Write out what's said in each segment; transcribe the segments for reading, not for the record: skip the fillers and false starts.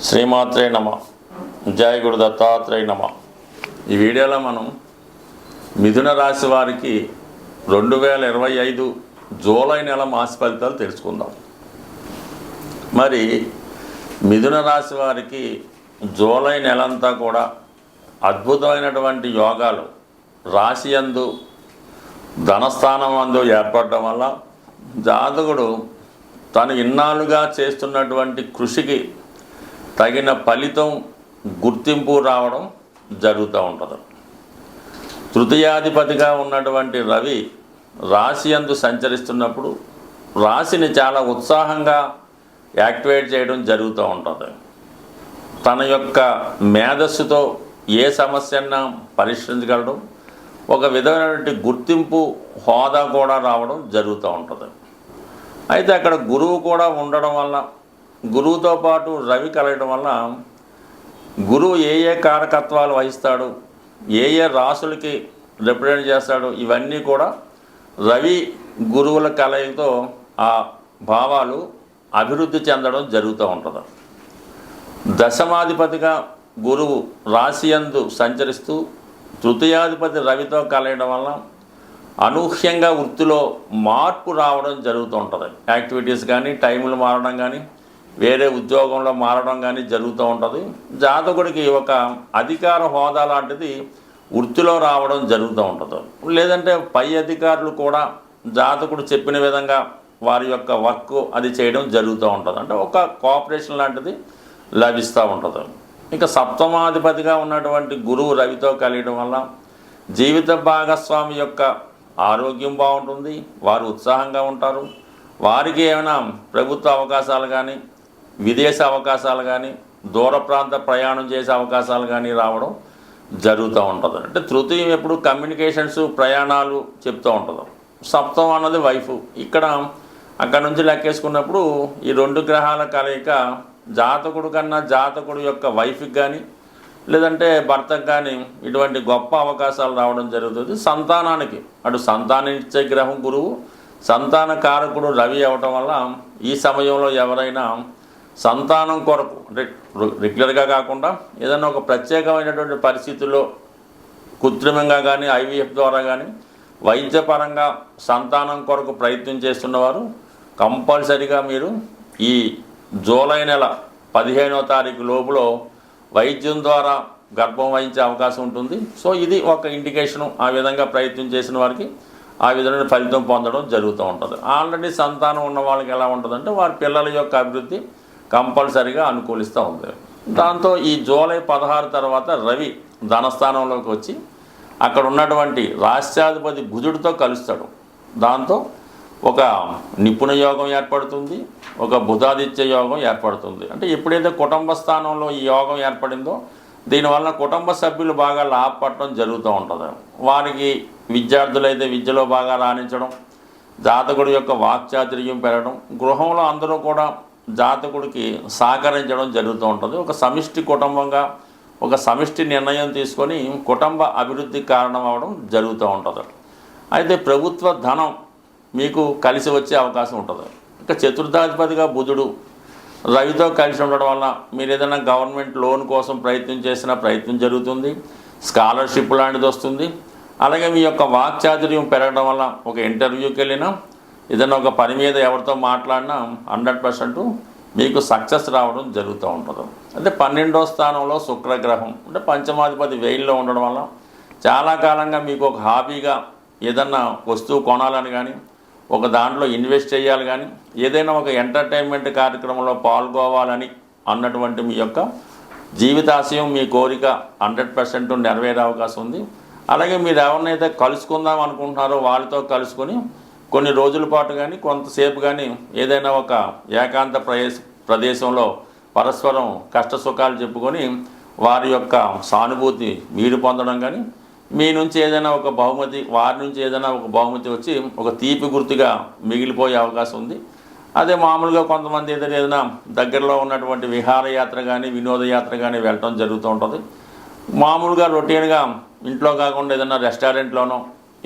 శ్రీమాత్రే నమ. జయ గురు దత్తాత్రేయ నమ. ఈ వీడియోలో మనం మిథున రాశి వారికి 2025 జూలై నెల మాస ఫలితాలు తెలుసుకుందాం. మరి మిథున రాశి వారికి జూలై నెలంతా కూడా అద్భుతమైనటువంటి యోగాలు రాశి యందు ధనస్థానం అందు ఏర్పడటం వల్ల జాతకుడు తను ఇన్నాళ్ళుగా చేస్తున్నటువంటి కృషికి తగిన ఫలితం గుర్తింపు రావడం జరుగుతూ ఉంటుంది. తృతీయాధిపతిగా ఉన్నటువంటి రవి రాశి యందు సంచరిస్తున్నప్పుడు రాశిని చాలా ఉత్సాహంగా యాక్టివేట్ చేయడం జరుగుతూ ఉంటుంది. తన యొక్క మేధస్సుతో ఏ సమస్యన్నా పరిష్కరించగలడం, ఒక విధమైనటువంటి గుర్తింపు హోదా కూడా రావడం జరుగుతూ ఉంటుంది. అయితే అక్కడ గురువు కూడా ఉండడం వల్ల, గురువుతో పాటు రవి కలగడం వల్ల గురువు ఏ ఏ కారకత్వాలు వహిస్తాడు, ఏ ఏ రాసులకి రిప్రజెంట్ చేస్తాడు, ఇవన్నీ కూడా రవి గురువుల కలయికతో ఆ భావాలు అభివృద్ధి చెందడం జరుగుతూ ఉంటుంది. దశమాధిపతిగా గురువు రాశి యందు సంచరిస్తూ తృతీయాధిపతి రవితో కలయడం వల్ల అనూహ్యంగా వృత్తిలో మార్పు రావడం జరుగుతూ ఉంటుంది. యాక్టివిటీస్ కానీ, టైములు మారడం కానీ, వేరే ఉద్యోగంలో మారడం కానీ జరుగుతూ ఉంటుంది. జాతకుడికి ఒక అధికార హోదా లాంటిది వృత్తిలో రావడం జరుగుతూ ఉంటుంది. లేదంటే పై అధికారులు కూడా జాతకుడు చెప్పిన విధంగా వారి యొక్క వర్క్ అది చేయడం జరుగుతూ ఉంటుంది. అంటే ఒక కోఆపరేషన్ లాంటిది లభిస్తూ ఉంటుంది. ఇక సప్తమాధిపతిగా ఉన్నటువంటి గురువు రవితో కలియడం వల్ల జీవిత భాగస్వామి యొక్క ఆరోగ్యం బాగుంటుంది, వారు ఉత్సాహంగా ఉంటారు. వారికి ఏమైనా ప్రభుత్వ అవకాశాలు కానీ, విదేశ అవకాశాలు కానీ, దూర ప్రాంత ప్రయాణం చేసే అవకాశాలు కానీ రావడం జరుగుతూ ఉంటుంది. అంటే తృతీయం ఎప్పుడు కమ్యూనికేషన్స్, ప్రయాణాలు చెప్తూ ఉంటుంది. సప్తం అన్నది వైఫ్. అక్కడ నుంచి లెక్కేసుకున్నప్పుడు ఈ రెండు గ్రహాల కలయిక జాతకుడు కన్నా జాతకుడు యొక్క వైఫ్కి కానీ, లేదంటే భర్తకు కానీ ఇటువంటి గొప్ప అవకాశాలు రావడం జరుగుతుంది. సంతానానికి అటు సంతానిచ్చే గ్రహం గురువు, సంతాన కారకుడు రవి అవ్వటం వల్ల ఈ సమయంలో ఎవరైనా సంతానం కొరకు అంటే రెగ్యులర్గా కాకుండా ఏదైనా ఒక ప్రత్యేకమైనటువంటి పరిస్థితుల్లో కృత్రిమంగా కానీ, ఐవీఎఫ్ ద్వారా కానీ వైద్యపరంగా సంతానం కొరకు ప్రయత్నం చేస్తున్నవారు కంపల్సరిగా మీరు ఈ జూలై నెల 15వ తారీఖు లోపులో వైద్యం ద్వారా గర్భం వహించే అవకాశం ఉంటుంది. సో ఇది ఒక ఇండికేషను. ఆ విధంగా ప్రయత్నం చేసిన వారికి ఆ విధమైన ఫలితం పొందడం జరుగుతూ ఉంటుంది. ఆల్రెడీ సంతానం ఉన్న వాళ్ళకి ఎలా ఉంటుందంటే వారి పిల్లల యొక్క అభివృద్ధి కంపల్సరీగా అనుకూలిస్తూ ఉంది. దాంతో ఈ జూలై 16 తర్వాత రవి ధనస్థానంలోకి వచ్చి అక్కడ ఉన్నటువంటి రాష్ట్రాధిపతి బుధుడితో కలుస్తాడు. దాంతో ఒక నిపుణ యోగం ఏర్పడుతుంది, ఒక బుధాదిత్య యోగం ఏర్పడుతుంది. అంటే ఎప్పుడైతే కుటుంబ స్థానంలో ఈ యోగం ఏర్పడిందో దీనివల్ల కుటుంబ సభ్యులు బాగా లాభపడటం జరుగుతూ ఉంటుంది. వారికి విద్యార్థులైతే విద్యలో బాగా రాణించడం, జాతకుడి యొక్క వాక్చాతుర్యం పెరగడం, గృహంలో అందరూ కూడా జాతకుడికి సహకరించడం జరుగుతూ ఉంటుంది. ఒక సమిష్టి కుటుంబంగా ఒక సమిష్టి నిర్ణయం తీసుకొని కుటుంబ అభివృద్ధికి కారణం అవ్వడం జరుగుతూ ఉంటుంది. అయితే ప్రభుత్వ ధనం మీకు కలిసి వచ్చే అవకాశం ఉంటుంది. ఇంకా చతుర్థాధిపతిగా బుధుడు రవితో కలిసి ఉండడం వల్ల మీరు ఏదైనా గవర్నమెంట్ లోన్ కోసం ప్రయత్నం చేసినా ప్రయత్నం జరుగుతుంది, స్కాలర్షిప్ లాంటిది వస్తుంది. అలాగే మీ యొక్క వాక్చాతుర్యం పెరగడం వల్ల ఒక ఇంటర్వ్యూకి వెళ్ళినా, ఏదైనా ఒక పని మీద ఎవరితో మాట్లాడినా 100% మీకు సక్సెస్ రావడం జరుగుతూ ఉంటుంది. అంటే 12వ స్థానంలో శుక్రగ్రహం అంటే పంచమాధిపతి వెయిల్లో ఉండడం వల్ల చాలా కాలంగా మీకు ఒక హాబీగా ఏదన్నా వస్తువు కొనాలని కానీ, ఒక దాంట్లో ఇన్వెస్ట్ చేయాలి కానీ, ఏదైనా ఒక ఎంటర్టైన్మెంట్ కార్యక్రమంలో పాల్గొవాలని అన్నటువంటి మీ యొక్క జీవితాశయం, మీ కోరిక 100% నెరవేరే అవకాశం ఉంది. అలాగే మీరు ఎవరినైతే కలుసుకుందాం అనుకుంటున్నారో వాళ్ళతో కలుసుకొని కొన్ని రోజుల పాటు కానీ, కొంతసేపు కానీ ఏదైనా ఒక ఏకాంత ప్రదేశంలో పరస్పరం కష్ట సుఖాలు చెప్పుకొని వారి యొక్క సానుభూతి మీరు పొందడం కానీ, మీ నుంచి ఏదైనా ఒక బహుమతి, వారి నుంచి ఏదైనా ఒక బహుమతి వచ్చి ఒక తీపి గుర్తుగా మిగిలిపోయే అవకాశం ఉంది. అదే మామూలుగా కొంతమంది ఏదైనా దగ్గరలో ఉన్నటువంటి విహారయాత్ర కానీ, వినోదయాత్ర కానీ వెళ్ళటం జరుగుతూ ఉంటుంది. మామూలుగా రొటీన్గా ఇంట్లో కాకుండా ఏదైనా రెస్టారెంట్లోనో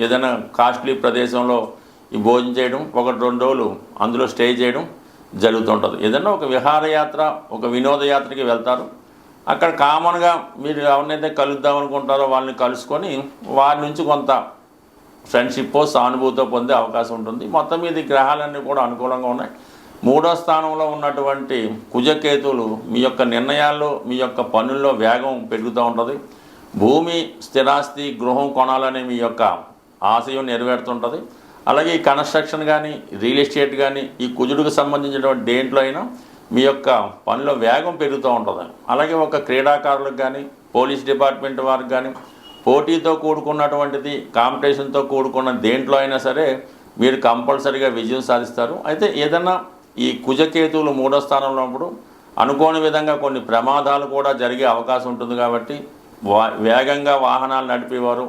ఏదైనా కాస్ట్లీ ప్రదేశంలో ఈ భోజనం చేయడం, 1-2 రోజులు అందులో స్టే చేయడం, జరుగుతుంటుంది. ఏదైనా ఒక విహారయాత్ర, ఒక వినోదయాత్రకి వెళ్తారు. అక్కడ కామన్గా మీరు ఎవరినైతే కలుద్దాం అనుకుంటారో వాళ్ళని కలుసుకొని వారి నుంచి కొంత ఫ్రెండ్షిప్, సానుభూతితో పొందే అవకాశం ఉంటుంది. మొత్తం మీద ఈ గ్రహాలన్నీ కూడా అనుకూలంగా ఉన్నాయి. 3వ స్థానంలో ఉన్నటువంటి కుజకేతువులు మీ యొక్క నిర్ణయాల్లో, మీ యొక్క పనుల్లో వేగం పెరుగుతూ ఉంటుంది. భూమి, స్థిరాస్తి, గృహం కొనాలనే మీ యొక్క ఆశయం నెరవేరుతుంటుంది. అలాగే ఈ కన్స్ట్రక్షన్ కానీ, రియల్ ఎస్టేట్ కానీ, ఈ కుజుడికి సంబంధించినటువంటి దేంట్లో అయినా మీ యొక్క పనిలో వేగం పెరుగుతూ ఉంటుంది. అలాగే ఒక క్రీడాకారులకు కానీ, పోలీస్ డిపార్ట్మెంట్ వారికి కానీ, పోటీతో కూడుకున్నటువంటిది, కాంపిటీషన్తో కూడుకున్న దేంట్లో అయినా సరే మీరు కంపల్సరీగా విజయం సాధిస్తారు. అయితే ఏదన్నా ఈ కుజకేతువులు 3వ స్థానంలో ఉన్నప్పుడు అనుకోని విధంగా కొన్ని ప్రమాదాలు కూడా జరిగే అవకాశం ఉంటుంది. కాబట్టి వేగంగా వాహనాలు నడిపేవారు,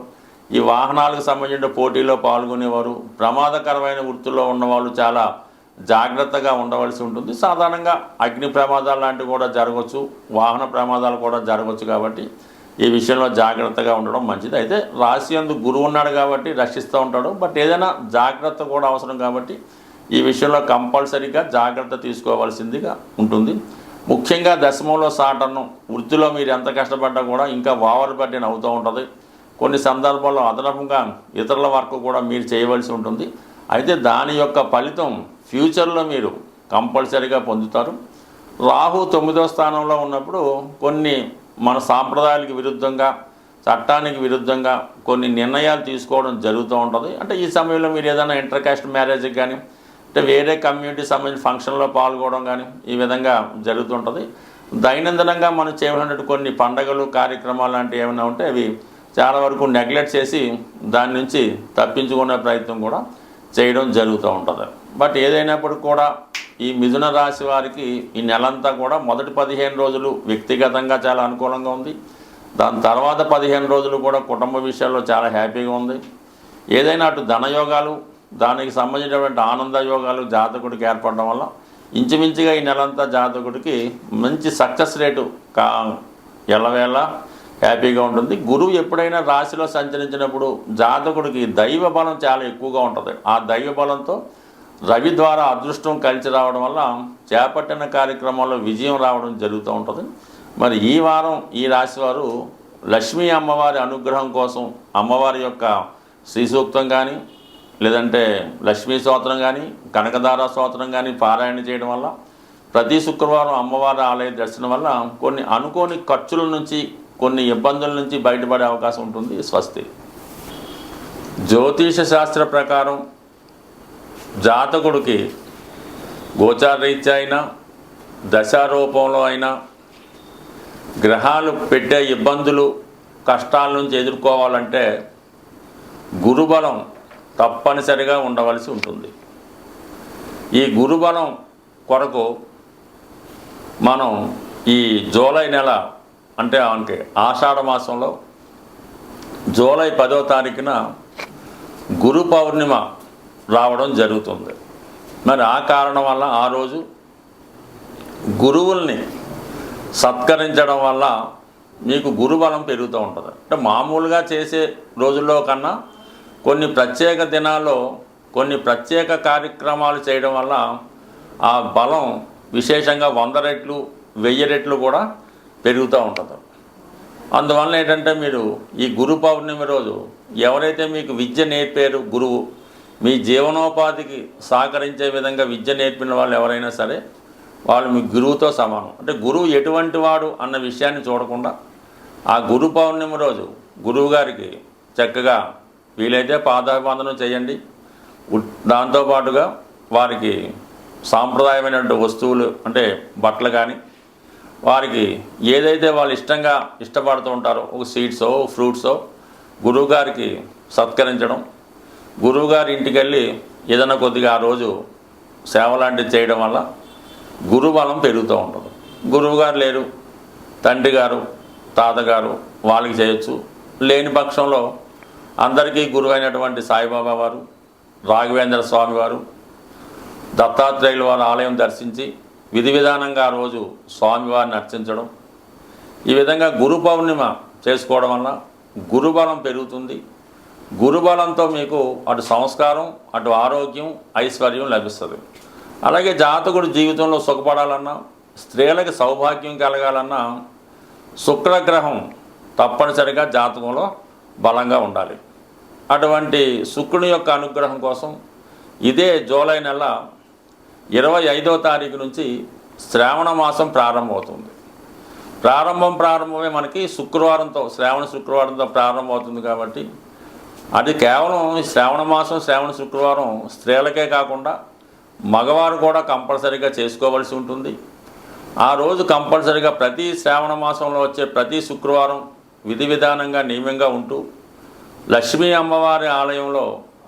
ఈ వాహనాలకు సంబంధించిన పోటీలో పాల్గొనేవారు, ప్రమాదకరమైన వృత్తుల్లో ఉన్నవాళ్ళు చాలా జాగ్రత్తగా ఉండవలసి ఉంటుంది. సాధారణంగా అగ్ని ప్రమాదాలు లాంటివి కూడా జరగవచ్చు, వాహన ప్రమాదాలు కూడా జరగవచ్చు. కాబట్టి ఈ విషయంలో జాగ్రత్తగా ఉండడం మంచిది. అయితే రాశి యందు గురువు ఉన్నాడు కాబట్టి రక్షిస్తూ ఉంటాడు. బట్ ఏదైనా జాగ్రత్త కూడా అవసరం కాబట్టి ఈ విషయంలో కంపల్సరీగా జాగ్రత్త తీసుకోవాల్సిందిగా ఉంటుంది. ముఖ్యంగా దశమంలో సాటర్ను వృత్తిలో మీరు ఎంత కష్టపడ్డా కూడా ఇంకా ఓవర్ బర్డెన్ అవుతూ ఉంటుంది. కొన్ని సందర్భాల్లో అదనపుగా ఇతరుల వర్క్ కూడా మీరు చేయవలసి ఉంటుంది. అయితే దాని యొక్క ఫలితం ఫ్యూచర్లో మీరు కంపల్సరీగా పొందుతారు. రాహు 9వ స్థానంలో ఉన్నప్పుడు కొన్ని మన సాంప్రదాయాలకు విరుద్ధంగా, చట్టానికి విరుద్ధంగా కొన్ని నిర్ణయాలు తీసుకోవడం జరుగుతూ ఉంటుంది. అంటే ఈ సమయంలో మీరు ఏదైనా ఇంటర్ కాస్ట్ మ్యారేజ్కి కానీ, అంటే వేరే కమ్యూనిటీ సంబంధించిన ఫంక్షన్లో పాల్గొనడం కానీ ఈ విధంగా జరుగుతుంటుంది. దైనందినంగా మనం చేయవలసిన కొన్ని పండగలు, కార్యక్రమాలు లాంటివి ఏమైనా ఉంటే అవి చాలా వరకు నెగ్లెక్ట్ చేసి దాని నుంచి తప్పించుకునే ప్రయత్నం కూడా చేయడం జరుగుతూ ఉంటుంది. బట్ ఏదైనప్పటికీ కూడా ఈ మిథున రాశి వారికి ఈ నెలంతా కూడా మొదటి 15 రోజులు వ్యక్తిగతంగా చాలా అనుకూలంగా ఉంది. దాని తర్వాత 15 రోజులు కూడా కుటుంబ విషయాల్లో చాలా హ్యాపీగా ఉంది. ఏదైనా అటు ధనయోగాలు, దానికి సంబంధించినటువంటి ఆనంద యోగాలు జాతకుడికి ఏర్పడడం వల్ల ఇంచుమించుగా ఈ నెలంతా జాతకుడికి మంచి సక్సెస్ రేటు ఎల్లవేళ హ్యాపీగా ఉంటుంది. గురువు ఎప్పుడైనా రాశిలో సంచరించినప్పుడు జాతకుడికి దైవ బలం చాలా ఎక్కువగా ఉంటుంది. ఆ దైవ బలంతో రవి ద్వారా అదృష్టం కలిసి రావడం వల్ల చేపట్టిన కార్యక్రమాల్లో విజయం రావడం జరుగుతూ ఉంటుంది. మరి ఈ వారం ఈ రాశి వారు లక్ష్మీ అమ్మవారి అనుగ్రహం కోసం అమ్మవారి యొక్క శ్రీ సూక్తం కానీ, లేదంటే లక్ష్మీ స్తోత్రం కానీ, కనకదార స్తోత్రం కానీ పారాయణ చేయడం వల్ల, ప్రతి శుక్రవారం అమ్మవారి ఆలయ దర్శనం వల్ల కొన్ని అనుకోని ఖర్చుల నుంచి, కొన్ని ఇబ్బందుల నుంచి బయటపడే అవకాశం ఉంటుంది. స్వస్తి. జ్యోతిష శాస్త్ర ప్రకారం జాతకుడికి గోచారరీత్యా అయినా, దశారూపంలో అయినా గ్రహాలు పెట్టే ఇబ్బందులు, కష్టాల నుంచి ఎదుర్కోవాలంటే గురుబలం తప్పనిసరిగా ఉండవలసి ఉంటుంది. ఈ గురుబలం కొరకు మనం ఈ జూలై నెల అంటే ఆషాఢ మాసంలో జూలై 10వ తారీఖున గురు పౌర్ణిమ రావడం జరుగుతుంది. మరి ఆ కారణం వల్ల ఆ రోజు గురువుల్ని సత్కరించడం వల్ల మీకు గురుబలం పెరుగుతూ ఉంటుంది. అంటే మామూలుగా చేసే రోజుల్లో కన్నా కొన్ని ప్రత్యేక దినాల్లో కొన్ని ప్రత్యేక కార్యక్రమాలు చేయడం వల్ల ఆ బలం విశేషంగా 100 రెట్లు 1000 రెట్లు కూడా పెరుగుతూ ఉంటుంది. అందువల్ల ఏంటంటే మీరు ఈ గురు పౌర్ణమి రోజు ఎవరైతే మీకు విద్య నేర్పారు, గురువు మీ జీవనోపాధికి సహకరించే విధంగా విద్య నేర్పిన వాళ్ళు ఎవరైనా సరే వాళ్ళు మీ గురువుతో సమానం. అంటే గురువు ఎటువంటి వాడు అన్న విషయాన్ని చూడకుండా ఆ గురు పౌర్ణమి రోజు గురువు గారికి చక్కగా వీలైతే పాదాభివందనం చేయండి. దాంతోపాటుగా వారికి సాంప్రదాయమైనటువంటి వస్తువులు అంటే బట్టలు కానీ, వారికి ఏదైతే వాళ్ళు ఇష్టపడుతూ ఉంటారో ఒక సీడ్సో ఫ్రూట్సో గురువుగారికి సత్కరించడం, గురువుగారి ఇంటికి వెళ్ళి ఏదైనా కొద్దిగా ఆ రోజు సేవ లాంటివి చేయడం వల్ల గురుబలం పెరుగుతూ ఉంటుంది. గురువుగారు లేరు, తండ్రి గారు, తాతగారు వాళ్ళకి చేయొచ్చు. లేని పక్షంలో అందరికీ గురువు అయినటువంటి సాయిబాబా వారు, రాఘవేంద్ర స్వామి వారు, దత్తాత్రేయుల వారి ఆలయం దర్శించి విధి విధానంగా ఆ రోజు స్వామివారిని అర్చించడం, ఈ విధంగా గురు పౌర్ణిమ చేసుకోవడం వల్ల గురుబలం పెరుగుతుంది. గురుబలంతో మీకు అటు సంస్కారం, అటు ఆరోగ్యం, ఐశ్వర్యం లభిస్తుంది. అలాగే జాతకుడు జీవితంలో సుఖపడాలన్నా, స్త్రీలకు సౌభాగ్యం కలగాలన్నా శుక్రగ్రహం తప్పనిసరిగా జాతకంలో బలంగా ఉండాలి. అటువంటి శుక్రుని యొక్క అనుగ్రహం కోసం ఇదే జూలై నెల 25వ తారీఖు నుంచి శ్రావణ మాసం ప్రారంభమవుతుంది. ప్రారంభమే మనకి శుక్రవారంతో, శ్రావణ శుక్రవారంతో ప్రారంభమవుతుంది. కాబట్టి అది కేవలం శ్రావణ మాసం, శ్రావణ శుక్రవారం స్త్రీలకే కాకుండా మగవారు కూడా కంపల్సరీగా చేసుకోవలసి ఉంటుంది. ఆ రోజు కంపల్సరీగా ప్రతి శ్రావణ మాసంలో వచ్చే ప్రతి శుక్రవారం విధి విధానంగా నియమంగా ఉంటూ లక్ష్మీ అమ్మవారి ఆలయంలో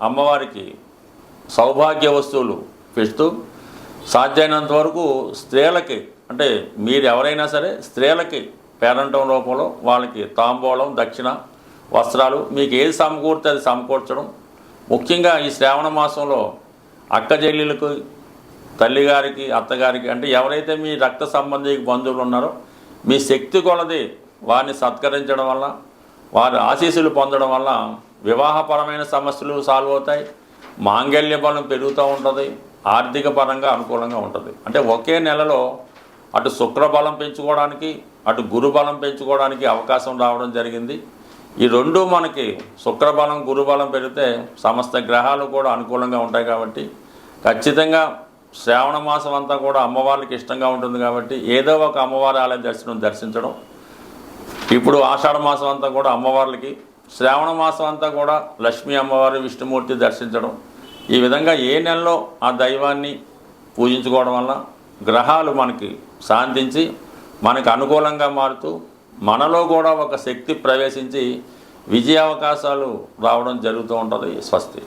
అమ్మవారికి సౌభాగ్య వస్తువులు పెడుతూ సాధ్యమైనంత వరకు స్త్రీలకి, అంటే మీరు ఎవరైనా సరే స్త్రీలకి పేరంటం రూపంలో వాళ్ళకి తాంబూలం, దక్షిణ, వస్త్రాలు మీకు ఏది సమకూరితే అది సమకూర్చడం. ముఖ్యంగా ఈ శ్రావణ మాసంలో అక్క చెల్లెలకు, తల్లిగారికి, అత్తగారికి, అంటే ఎవరైతే మీ రక్త సంబంధి బంధువులు ఉన్నారో మీ శక్తి కొలది వారిని సత్కరించడం వల్ల, వారి ఆశీస్సులు పొందడం వల్ల వివాహపరమైన సమస్యలు సాల్వ్ అవుతాయి, మాంగళ్య బలం పెరుగుతూ ఉంటుంది, ఆర్థిక పరంగా అనుకూలంగా ఉంటుంది. అంటే ఒకే నెలలో అటు శుక్రబలం పెంచుకోవడానికి, అటు గురుబలం పెంచుకోవడానికి అవకాశం రావడం జరిగింది. ఈ రెండు మనకి శుక్రబలం, గురుబలం పెరిగితే సమస్త గ్రహాలు కూడా అనుకూలంగా ఉంటాయి. కాబట్టి ఖచ్చితంగా శ్రావణ మాసం అంతా కూడా అమ్మవారికి ఇష్టంగా ఉంటుంది. కాబట్టి ఏదో ఒక అమ్మవారి ఆలయ దర్శించడం. ఇప్పుడు ఆషాఢ మాసం అంతా కూడా అమ్మవార్లకి, శ్రావణ మాసం అంతా కూడా లక్ష్మీ అమ్మవారి, విష్ణుమూర్తి దర్శించడం. ఈ విధంగా ఏ నెలలో ఆ దైవాన్ని పూజించుకోవడం వల్ల గ్రహాలు మనకి శాంతించి మనకు అనుకూలంగా మారుతూ మనలో కూడా ఒక శక్తి ప్రవేశించి విజయావకాశాలు రావడం జరుగుతూ ఉంటుంది. స్వస్తి.